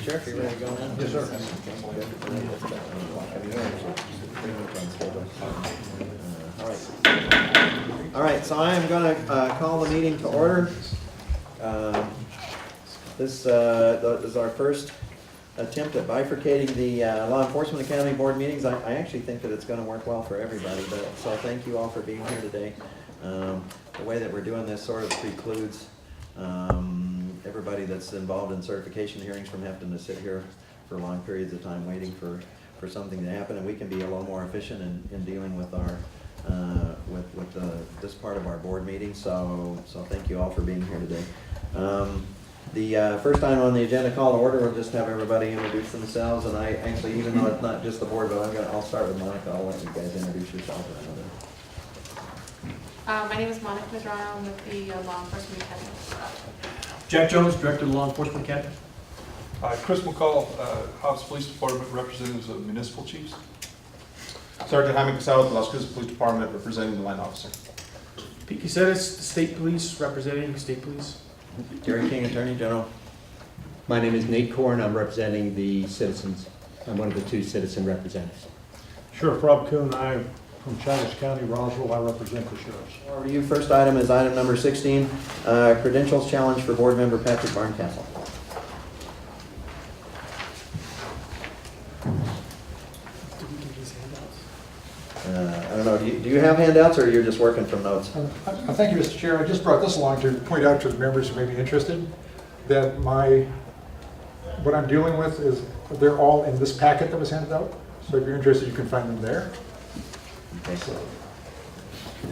Sheriff, you ready to go now? Yes, sir. All right, so I am going to call the meeting to order. This is our first attempt at bifurcating the Law Enforcement Academy Board meetings. I actually think that it's going to work well for everybody, so thank you all for being here today. The way that we're doing this sort of precludes everybody that's involved in certification hearings from having to sit here for long periods of time waiting for something to happen, and we can be a little more efficient in dealing with our this part of our board meeting. So thank you all for being here today. The first item on the agenda, call to order. We'll just have everybody introduce themselves, and I actually, even though it's not just the board, but I'll start with Monica. I'll let you guys introduce yourselves. My name is Monica Medrano. I'm with the Law Enforcement Academy. Jack Jones, Director of the Law Enforcement Academy. Chris McCall, Hobbs Police Department, representatives of municipal chiefs. Sergeant Jaime Casado, the Las Cruces Police Department, representing the line officer. Pete Caceres, State Police, representing State Police. Gary King, Attorney General. My name is Nate Korn. I'm representing the citizens. I'm one of the two citizen representatives. Sheriff Rob Kuhn, I'm from Chagas County, Roswell. I represent the sheriffs. Our review first item is item number 16, credentials challenge for board member Patrick Barncastle. I don't know, do you have handouts, or you're just working from notes? Thank you, Mr. Chair. I just brought this along to point out to the members who may be interested that what I'm dealing with is, they're all in this packet that was handed out. So if you're interested, you can find them there. Okay, So,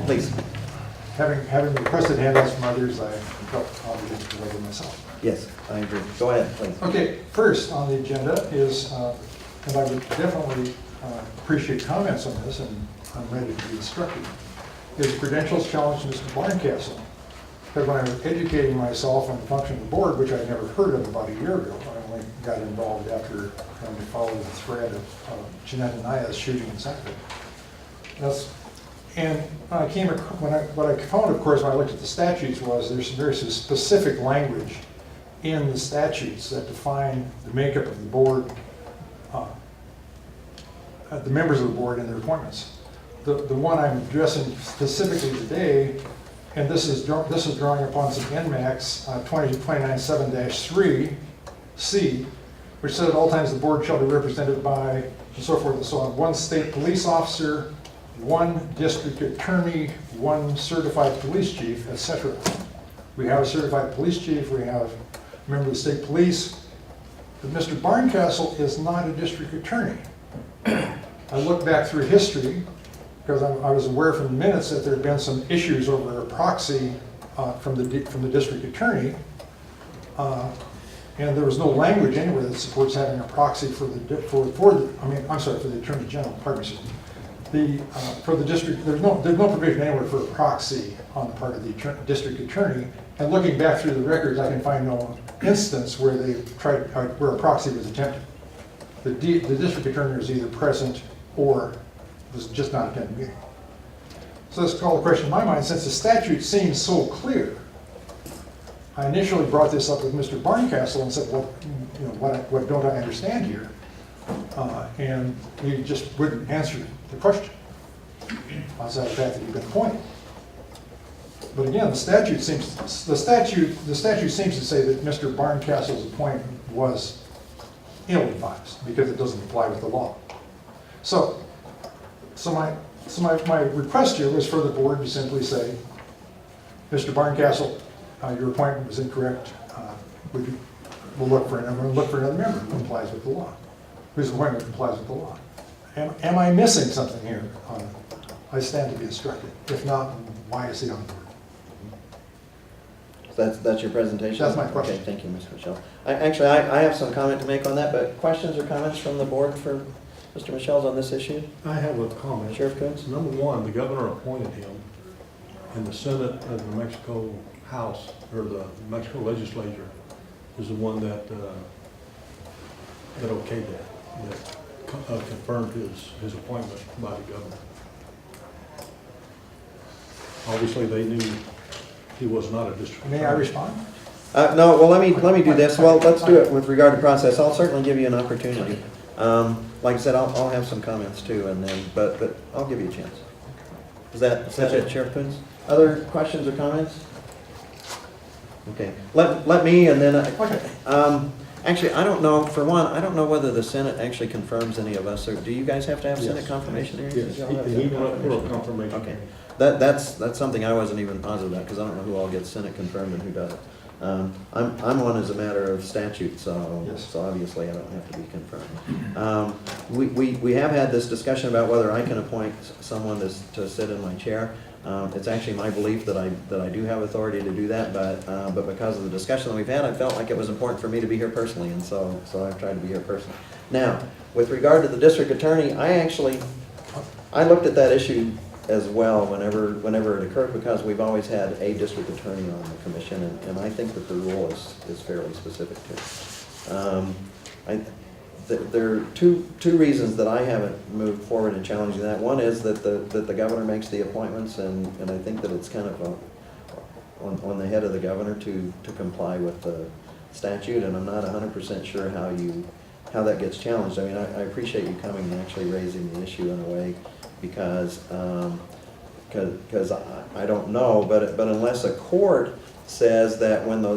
please. having requested handouts from others, I felt obligated to deliver myself. Yes, I agree. Go ahead, please. Okay, first on the agenda is, and I would definitely appreciate comments on this, and I'm ready to be instructed, is credentials challenge to Mr. Barncastle. Because when I was educating myself on the function of the board, which I'd never heard of about a year ago, I only got involved after having to follow the thread of Jeanette Anaya's shooting in Sacramento. What I found, of course, when I looked at the statutes was there's some very specific language in the statutes that define the makeup of the board, the members of the board and their appointments. The one I'm addressing specifically today, and this is drawing upon some NMAX 29297-3C, which said at all times the board shall be represented by, and so forth and so on, one state police officer, one district attorney, one certified police chief, etc. We have a certified police chief, we have a member of the state police, but Mr. Barncastle is not a district attorney. I looked back through history, because I was aware from the minutes that there had been some issues over a proxy from the district attorney, and there was no language anywhere that supports having a proxy for the attorney general. Pardon me, for the district. There's no provision anywhere for a proxy on the part of the district attorney. And looking back through the records, I can find no instance where where a proxy was attempted. The district attorney was either present or was just not attending the meeting. So this called a question in my mind, since the statute seems so clear. I initially brought this up with Mr. Barncastle and said, what don't I understand here? And he just wouldn't answer the question, outside the fact that he'd been appointed. But again, the statute seems to say that Mr. Barncastle's appointment was ill-advised because it doesn't comply with the law. So my request here was for the board to simply say, Mr. Barncastle, your appointment was incorrect. We'll look for another member who complies with the law, whose appointment complies with the law. Am I missing something here? I stand to be instructed. If not, why is he on board? That's your presentation? That's my question. Okay, thank you, Ms. Michelle. I have some comment to make on that, but questions or comments from the board for Mr. Michelle's on this issue? I have a comment. Sheriff Coons? Number one, the governor appointed him, and the Senate of the Mexico House, or the Mexico legislature, is the one that okayed that confirmed his appointment by the governor. Obviously, they knew he was not a district attorney. May I respond? No, well, let me do this. Well, let's do it with regard to process. I'll certainly give you an opportunity. Like I said, I'll have some comments too, and then, but I'll give you a chance. Is that it, Sheriff Coons? Other questions or comments? Okay, let me, and then, actually, I don't know, for one, I don't know whether the Senate actually confirms any of us, or do you guys have to have Senate Yes. confirmation here? Yes, he will confirmation. Okay, that's something I wasn't even positive about, because I don't know who all gets Senate confirmed and who doesn't. I'm one as a matter of statute, so, Yes. so obviously I don't have to be confirmed. We have had this discussion about whether I can appoint someone to sit in my chair. It's actually my belief that I do have authority to do that, but because of the discussion that we've had, I felt like it was important for me to be here personally, and so I've tried to be here personally. Now, with regard to the district attorney, I looked at that issue as well whenever it occurred, because we've always had a district attorney on the commission, and I think that the rule is fairly specific to it. There are two reasons that I haven't moved forward in challenging that. One is that the governor makes the appointments, and I think that it's kind of on the head of the governor to comply with the statute, and I'm not 100% sure how that gets challenged. I mean, I appreciate you coming and actually raising the issue in a way, because I don't know, but unless a court says that when the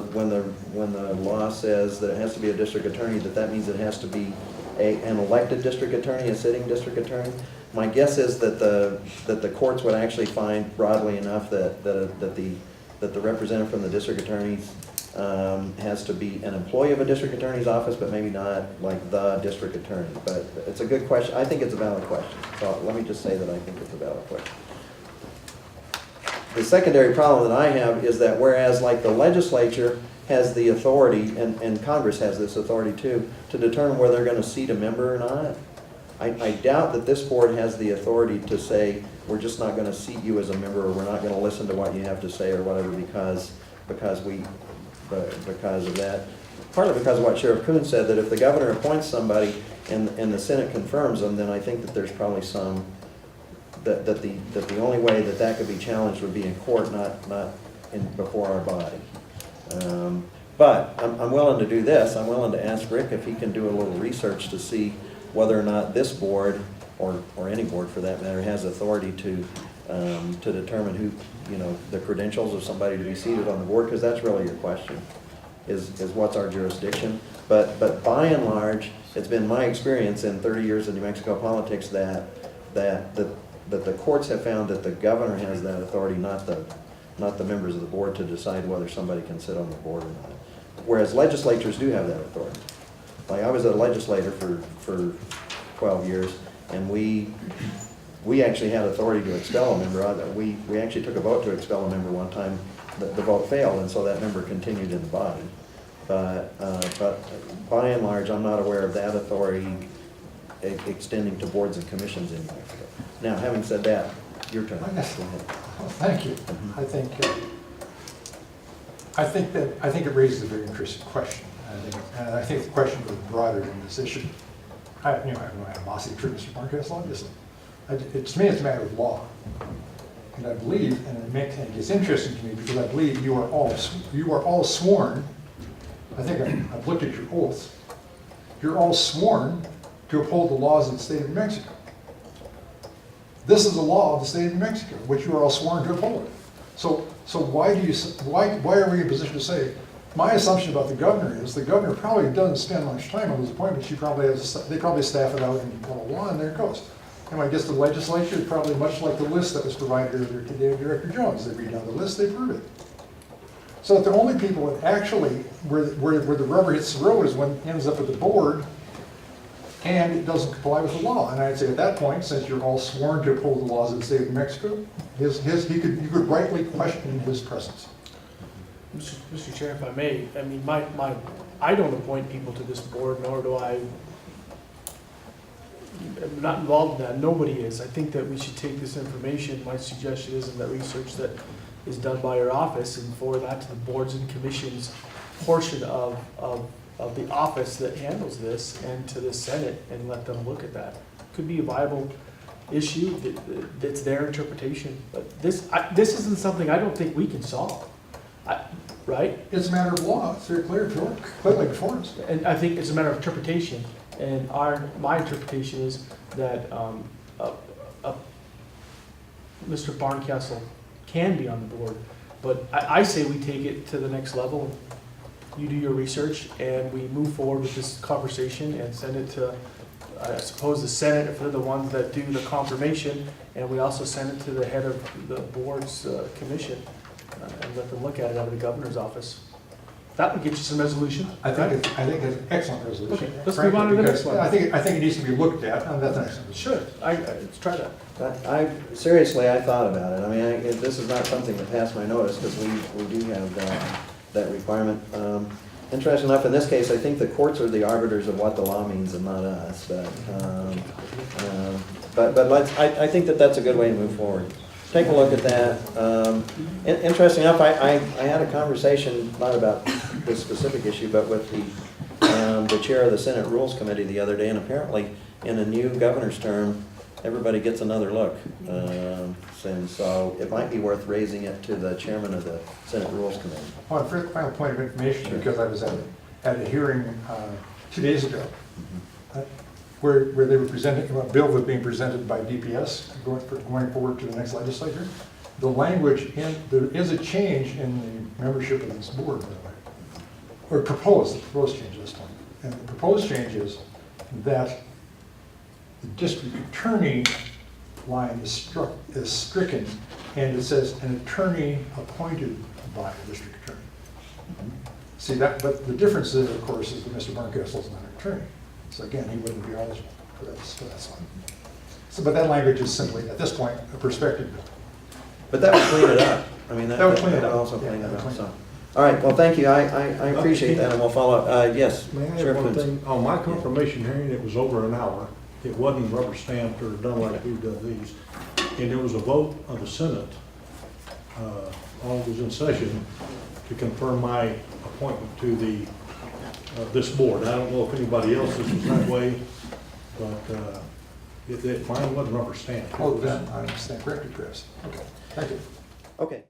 law says that it has to be a district attorney, that means it has to be an elected district attorney, a sitting district attorney. My guess is that the courts would actually find broadly enough that the representative from the district attorneys has to be an employee of a district attorney's office, but maybe not like the district attorney. But it's a good question. I think it's a valid question. So let me just say that I think it's a valid question. The secondary problem that I have is that whereas like the legislature has the authority, and Congress has this authority too, to determine whether they're going to seat a member or not, I doubt that this board has the authority to say, we're just not going to seat you as a member, or we're not going to listen to what you have to say or whatever, because of that. Partly because of what Sheriff Coons said, that if the governor appoints somebody and the Senate confirms them, then I think that there's probably some, that the only way that could be challenged would be in court, not before our body. But I'm willing to do this. I'm willing to ask Rick if he can do a little research to see whether or not this board, or any board for that matter, has authority to determine who, the credentials of somebody to be seated on the board, because that's really your question, is what's our jurisdiction. But by and large, it's been my experience in 30 years of New Mexico politics that the courts have found that the governor has that authority, not the members of the board, to decide whether somebody can sit on the board or not. Whereas legislatures do have that authority. Like, I was a legislator for 12 years, and we actually had authority to expel a member. We actually took a vote to expel a member one time. The vote failed, and so that member continued in the body. But by and large, I'm not aware of that authority extending to boards and commissions in New Mexico. Now, having said that, your turn. Go ahead. Well, thank you. I think it raises a very interesting question. I think the question goes broader than this issue. I have no animosity for Mr. Marquez, obviously. To me, it's a matter of law. And I believe, and it's interesting to me because I believe you are all sworn. I think I've looked at your oaths. You're all sworn to uphold the laws of the state of New Mexico. This is the law of the state of New Mexico, which you are all sworn to uphold. So why are we in a position to say? My assumption about the governor is the governor probably doesn't spend much time on those appointments. They probably staff it out and blah, blah, blah, and there it goes. And I guess the legislature is probably much like the list that was provided earlier today of Director Jones. They read down the list, they approve it. So that the only people that actually, where the rubber hits the road is when it ends up at the board and it doesn't comply with the law. And I'd say at that point, since you're all sworn to uphold the laws of the state of New Mexico, you could rightly question his presence. Mr. Chair, if I may, I mean, I don't appoint people to this board, nor do I'm not involved in that. Nobody is. I think that we should take this information. My suggestion is in the research that is done by your office and forward that to the boards and commissions portion of the office that handles this, and to the Senate, and let them look at that. Could be a viable issue. That's their interpretation. But this isn't something I don't think we can solve. right? It's a matter of law, it's very clear, clearly before us. And I think it's a matter of interpretation, and my interpretation is that Mr. Barncastle can be on the board, but I say we take it to the next level. You do your research, and we move forward with this conversation and send it to, I suppose, the Senate, if they're the ones that do the confirmation, and we also send it to the head of the board's commission, and let them look at it out of the governor's office. That would get you some resolution. I think it's an excellent resolution. Okay, let's move on to the next frankly, one. because I think it needs to be looked at, and that's an excellent. Sure, let's try that. Seriously, I thought about it. I mean, this is not something that passed my notice, because we do have that requirement. Interesting enough, in this case, I think the courts are the arbiters of what the law means and not us, but I think that that's a good way to move forward. Take a look at that. Interesting enough, I had a conversation, not about this specific issue, but with the chair of the Senate Rules Committee the other day, and apparently in a new governor's term, everybody gets another look. And so it might be worth raising it to the chairman of the Senate Rules Committee. On a final point of information, because I was at a hearing 2 days ago, where they were presenting, a bill was being presented by DPS going forward to the next legislature. The language, there is a change in the membership of this board, by the way, or proposed change this time. And the proposed change is that the district attorney line is stricken, and it says an attorney appointed by the district attorney. See that, but the difference is, of course, is that Mr. Barncastle is not an attorney. So again, he wouldn't be eligible for that slide. So, but that language is simply, at this point, a perspective. But that would clean it up. I mean, that would clean it would up. also clean Yeah, it that would up, clean it so. up. All right, well, thank you. I appreciate that, and we'll follow up. Yes. May I Sheriff have one Coons. thing? On my confirmation hearing, it was over an hour. It wasn't rubber stamped or done like we do these. And there was a vote of the Senate, all was in session, to confirm my appointment to the, this board. I don't know if anybody else's was that way, but mine wasn't rubber stamped. Oh, then I understand correctly, Chris. Okay, thank you. Okay.